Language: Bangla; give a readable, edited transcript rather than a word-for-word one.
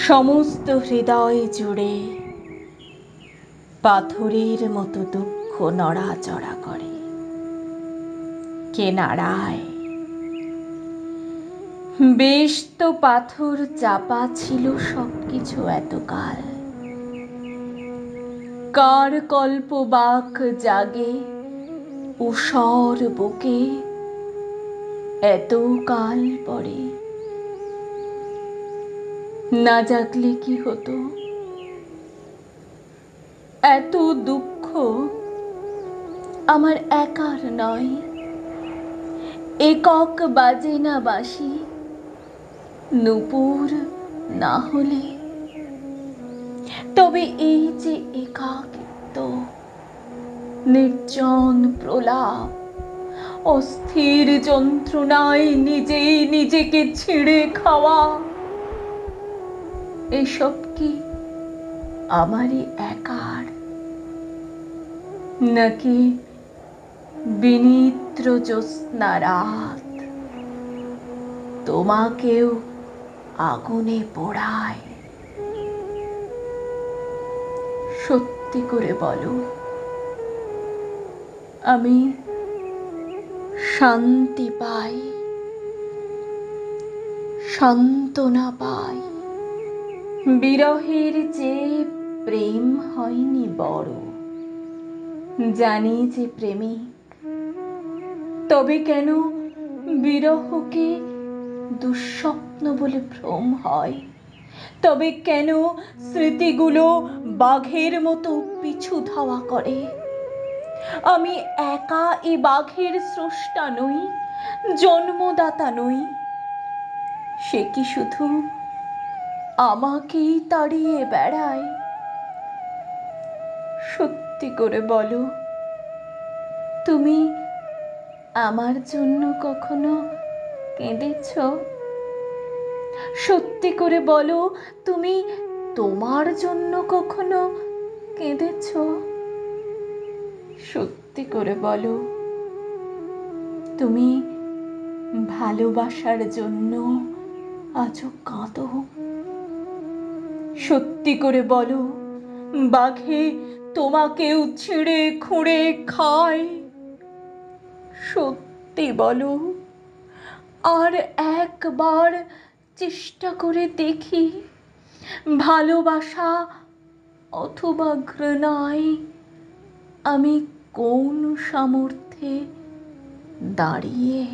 সমস্ত হৃদয় জুড়ে পাথরের মতো দুঃখ নড়াচড়া করে। কে নাড়ায়? বেশ তো পাথর চাপা ছিল সবকিছু এতকাল। কার কল্পবাক জাগে ঊষর বুকে এত কাল পরে? না জাগলে কি হতো? এত দুঃখ আমার একার নয়। একক বাজে না বাঁশি, নূপুর না হলে। তবে এই যে একাকিত্ব, নির্জন প্রলাপ, অস্থির যন্ত্রণায় নিজেই নিজেকে ছিঁড়ে খাওয়া, এসব কি আমারই একার, নাকি বিনিদ্র জ্যোৎস্না রাত তোমাকেও আগুনে পোড়ায়? সত্যি করে বলো, আমি শান্তি পাই, সান্ত্বনা পাই? বিরহের চেয়ে প্রেম হয়নি বড়, জানি যে প্রেমিক। তবে কেন বিরহকে দুঃস্বপ্ন বলে ভ্রম হয়? তবে কেন স্মৃতিগুলো বাঘের মতো পিছু ধাওয়া করে? আমি একা এ বাঘের স্রষ্টা নই, জন্মদাতা নই। সে কি শুধু আমাকেই তাড়িয়ে বেড়ায়? সত্যি করে বলো, তুমি আমার জন্য কখনো কেঁদেছ? সত্যি করে বলো, তুমি তোমার জন্য কখনো কেঁদেছ? সত্যি করে বলো, তুমি ভালোবাসার জন্য আজও কাঁদো? সত্যি করে বলো, বাঘে তোমাকেও ছিঁড়ে খুঁড়ে খায়? সত্যি বলো, আর একবার চেষ্টা করে দেখি, ভালোবাসা অথবা ঘৃণায় আমি কোন সামর্থ্যে দাঁড়িয়ে